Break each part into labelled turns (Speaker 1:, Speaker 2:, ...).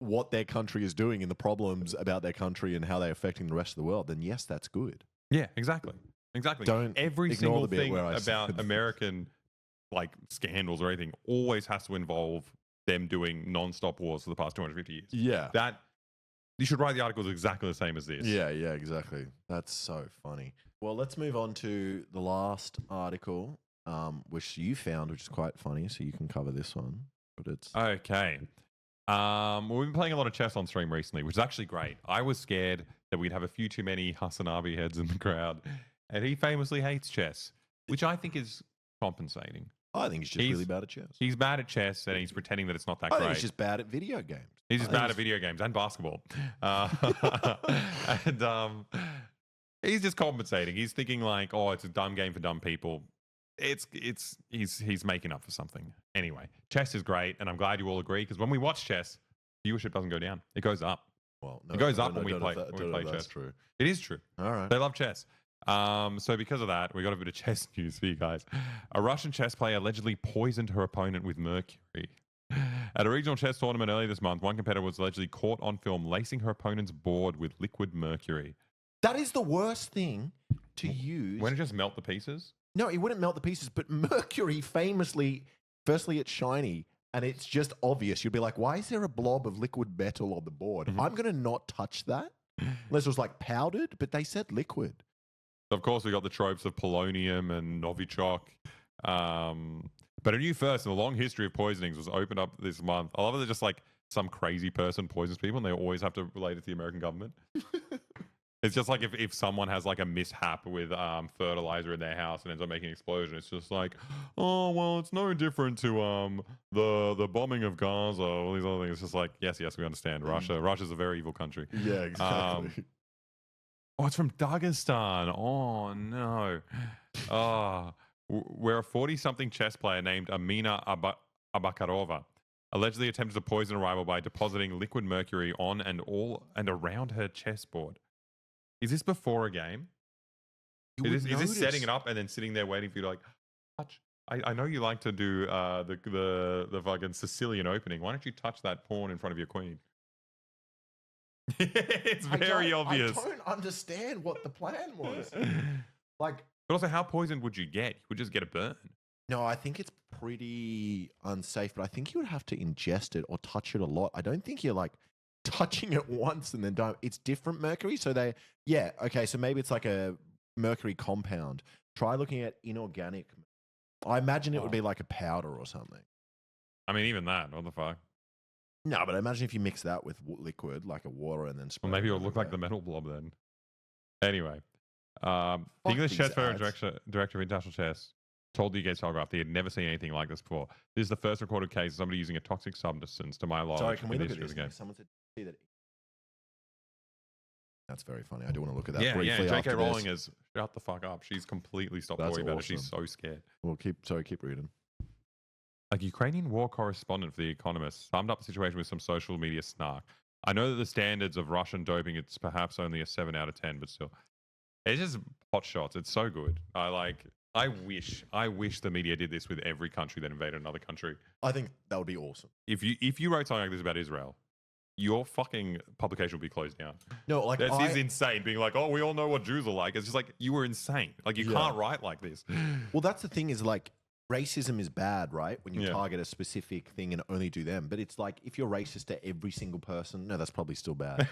Speaker 1: what their country is doing and the problems about their country and how they're affecting the rest of the world, then yes, that's good.
Speaker 2: Yeah, exactly. Exactly.
Speaker 1: Don't
Speaker 2: every
Speaker 1: ignore
Speaker 2: single
Speaker 1: the bit
Speaker 2: thing
Speaker 1: where I
Speaker 2: about
Speaker 1: said-
Speaker 2: American like scandals or anything always has to involve them doing non-stop wars for the past 250 years.
Speaker 1: Yeah.
Speaker 2: That you should write the articles exactly the same as this.
Speaker 1: Yeah, exactly. That's so funny. Well, let's move on to the last article, which you found, which is quite funny. So you can cover this one, but it's
Speaker 2: Okay. Well, we've been playing a lot of chess on stream recently, which is actually great. I was scared that we'd have a few too many Hasanabi heads in the crowd, and he famously hates chess, which I think is compensating.
Speaker 1: I think he's just really bad at chess.
Speaker 2: He's bad at chess, and he's pretending that it's not that
Speaker 1: I
Speaker 2: great.
Speaker 1: think he's just bad at video games.
Speaker 2: He's just bad at video games and basketball. And he's just compensating. He's thinking like, oh, it's a dumb game for dumb people. He's making up for something. Anyway, chess is great, and I'm glad you all agree, because when we watch chess, viewership doesn't go down. It goes up.
Speaker 1: Well,
Speaker 2: it goes up when we play chess.
Speaker 1: That's true.
Speaker 2: It is true.
Speaker 1: All right.
Speaker 2: They love chess. So because of that, we got a bit of chess news for you guys. A Russian chess player allegedly poisoned her opponent with mercury. At a regional chess tournament earlier this month, one competitor was allegedly caught on film lacing her opponent's board with liquid mercury.
Speaker 1: That is the worst thing to use.
Speaker 2: Wouldn't it just melt the pieces?
Speaker 1: No, it wouldn't melt the pieces, but mercury famously, firstly, it's shiny and it's just obvious. You'd be like, why is there a blob of liquid metal on the board?
Speaker 2: Mm-hmm.
Speaker 1: I'm going to not touch that unless it was like powdered, but they said liquid.
Speaker 2: Of course, we got the tropes of polonium and Novichok. But a new first in the long history of poisonings was opened up this month. I love that just like some crazy person poisons people and they always have to relate it to the American government. It's just like if someone has like a mishap with fertilizer in their house and ends up making an explosion, it's just like, oh, well, it's no different to the bombing of Gaza, all these other things. It's just like, yes, we understand. Russia's a very evil country.
Speaker 1: Yeah, exactly.
Speaker 2: Oh, it's from Dagestan. Oh, no. Where a 40-something chess player named Amina Abakarova allegedly attempted to poison a rival by depositing liquid mercury on and around her chessboard. Is this before a game? Is this setting it up and then sitting there waiting for you to like touch? I know you like to do the fucking Sicilian opening. Why don't you touch that pawn in front of your queen? It's very obvious.
Speaker 1: I don't understand what the plan was. Like,
Speaker 2: but also, how poisoned would you get? You would just get a burn.
Speaker 1: No, I think it's pretty unsafe, but I think you would have to ingest it or touch it a lot. I don't think you're like touching it once and then don't. It's different mercury. So so maybe it's like a mercury compound. Try looking at inorganic. I imagine it would be like a powder or something.
Speaker 2: I mean, even that, what the fuck?
Speaker 1: No, but I imagine if you mix that with liquid, like a water, and then spray.
Speaker 2: Well, maybe it'll look like the metal blob then. Anyway, the English chess player and director of international chess told the UK Telegraph they had never seen anything like this before. This is the first recorded case of somebody using a toxic substance, to my knowledge.
Speaker 1: Sorry, can we look at this? Someone said, see that. That's very funny. I do want to look at that briefly.
Speaker 2: Yeah, J.K. Rowling is shut the fuck up. She's completely stopped worrying about it. She's so scared.
Speaker 1: Well, keep reading.
Speaker 2: A Ukrainian war correspondent for The Economist summed up the situation with some social media snark. I know that the standards of Russian doping, it's perhaps only a 7 out of 10, but still. It's just hot shots. It's so good. I wish the media did this with every country that invaded another country.
Speaker 1: I think that would be awesome.
Speaker 2: If you wrote something like this about Israel, your fucking publication will be closed down.
Speaker 1: No, like
Speaker 2: this is insane. Being like, oh, we all know what Jews are like. It's just like, you were insane. Like, you can't write like this.
Speaker 1: Well, that's the thing is like, racism is bad, right? When you target a specific thing and only do them. But it's like, if you're racist to every single person, no, that's probably still bad.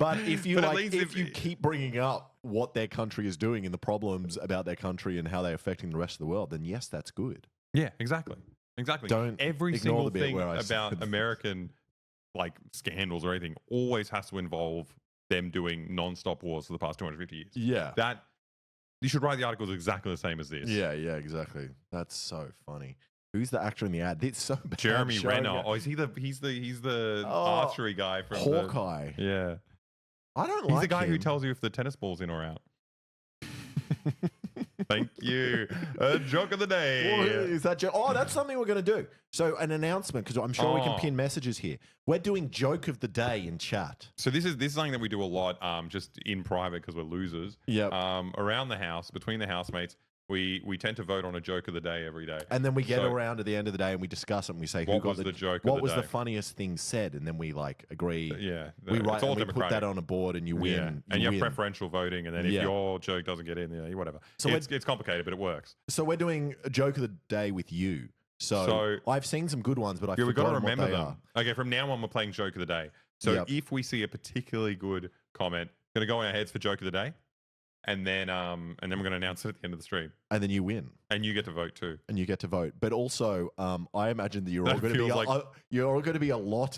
Speaker 1: But if you if you keep bringing up what their country is doing and the problems about their country and how they're affecting the rest of the world, then yes, that's good.
Speaker 2: Yeah, exactly.
Speaker 1: Don't
Speaker 2: every single thing about American like scandals or anything always has to involve them doing non-stop wars for the past 250 years.
Speaker 1: Yeah.
Speaker 2: You should write the articles exactly the same as this.
Speaker 1: Yeah, exactly. That's so funny. Who's the actor in the ad? It's so bad.
Speaker 2: Jeremy Renner. Oh, is he he's the archery guy from
Speaker 1: Hawkeye.
Speaker 2: Yeah.
Speaker 1: I don't
Speaker 2: He's the guy who tells you if the tennis ball's in or out. Thank you. Joke of the day.
Speaker 1: Is that oh, that's something we're going to do. So an announcement, because I'm sure we can pin messages here. We're doing joke of the day in chat.
Speaker 2: So this is something that we do a lot, just in private because we're losers.
Speaker 1: Yeah.
Speaker 2: Around the house, between the housemates, We tend to vote on a joke of the day every day.
Speaker 1: And then we get
Speaker 2: So-
Speaker 1: around at the end of the day and we discuss it and we say,
Speaker 2: What
Speaker 1: who got
Speaker 2: was the joke of
Speaker 1: what
Speaker 2: the
Speaker 1: was the
Speaker 2: day?
Speaker 1: funniest thing said? And then we like agree.
Speaker 2: Yeah,
Speaker 1: We
Speaker 2: it's
Speaker 1: write
Speaker 2: all
Speaker 1: and we put
Speaker 2: democratic.
Speaker 1: that on a board and you win.
Speaker 2: Yeah. And you have
Speaker 1: win.
Speaker 2: preferential voting, and then if
Speaker 1: Yeah.
Speaker 2: your joke doesn't get in, whatever.
Speaker 1: So
Speaker 2: It's complicated, but it works.
Speaker 1: So we're doing a joke of the day with you. So I've seen some good ones, but I
Speaker 2: we've got to
Speaker 1: forgot
Speaker 2: remember
Speaker 1: what they
Speaker 2: them.
Speaker 1: are.
Speaker 2: Okay, from now on, we're playing joke of the day. So
Speaker 1: Yep.
Speaker 2: if we see a particularly good comment, going to go in our heads for joke of the day, and then we're going to announce it at the end of the stream,
Speaker 1: And then you win.
Speaker 2: and you get to vote too.
Speaker 1: And you get to vote. But also, I imagine that you're all
Speaker 2: That
Speaker 1: going to be
Speaker 2: feels
Speaker 1: you're all going to be a lot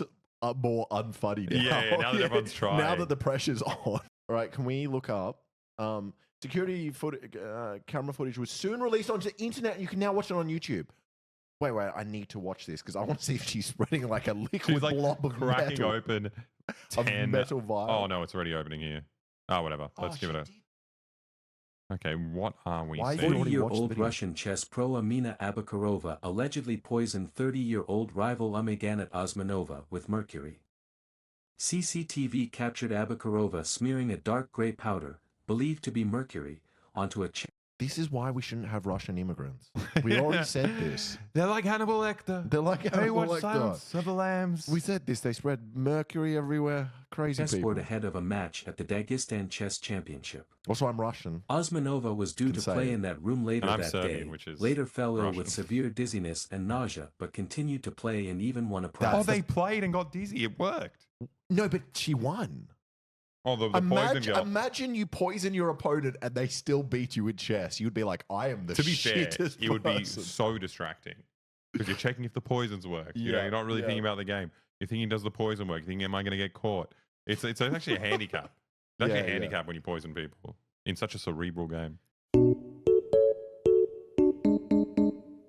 Speaker 1: more unfunny now.
Speaker 2: Yeah, now that everyone's trying.
Speaker 1: Now that the pressure's on. All right, can we look up security camera footage was soon released onto the internet, and you can now watch it on YouTube. Wait, I need to watch this because I want to see if she's spreading like a liquid
Speaker 2: She's like
Speaker 1: blob of
Speaker 2: cracking
Speaker 1: metal,
Speaker 2: open
Speaker 1: of
Speaker 2: 10
Speaker 1: metal vial.
Speaker 2: Oh no, it's already opening here. Oh, whatever. Let's give it a. Okay, what are we
Speaker 1: Why is
Speaker 2: seeing?
Speaker 1: it already watched the
Speaker 3: 40-year-old
Speaker 1: video?
Speaker 3: Russian chess pro Amina Abakarova allegedly poisoned 30-year-old rival Umaganat Osmanova with mercury. CCTV captured Abakarova smearing a dark gray powder, believed to be mercury, onto a
Speaker 1: This is why we shouldn't have Russian immigrants. We already said this.
Speaker 2: They're like Hannibal Lecter.
Speaker 1: They're like
Speaker 2: Hey,
Speaker 1: Hannibal
Speaker 2: watch
Speaker 1: Lecter.
Speaker 2: Silence of the Lambs.
Speaker 1: We said this. They spread mercury everywhere. Crazy people.
Speaker 3: chessboard ahead of a match at the Dagestan Chess Championship.
Speaker 1: Also, I'm Russian.
Speaker 3: Osmanova was due
Speaker 1: Can
Speaker 3: to
Speaker 1: say
Speaker 3: play
Speaker 1: it.
Speaker 3: in that room later
Speaker 2: And I'm
Speaker 3: that
Speaker 2: Serbian,
Speaker 3: day,
Speaker 2: which is
Speaker 3: later fell ill
Speaker 2: Russian.
Speaker 3: with severe dizziness and nausea, but continued to play and even won a
Speaker 2: Oh,
Speaker 3: prize.
Speaker 2: they played and got dizzy. It worked.
Speaker 1: No, but she won.
Speaker 2: Oh, the poison
Speaker 1: Imagine,
Speaker 2: girl.
Speaker 1: imagine you poison your opponent and they still beat you in chess. You'd be like, I am the
Speaker 2: To be fair,
Speaker 1: shittest
Speaker 2: it would be
Speaker 1: person.
Speaker 2: so distracting because you're checking if the poisons work.
Speaker 1: Yeah,
Speaker 2: You're not really
Speaker 1: yeah.
Speaker 2: thinking about the game. You're thinking, does the poison work? You're thinking, am I going to get caught? It's actually a handicap. It's actually
Speaker 1: Yeah,
Speaker 2: a
Speaker 1: yeah.
Speaker 2: handicap when you poison people in such a cerebral game.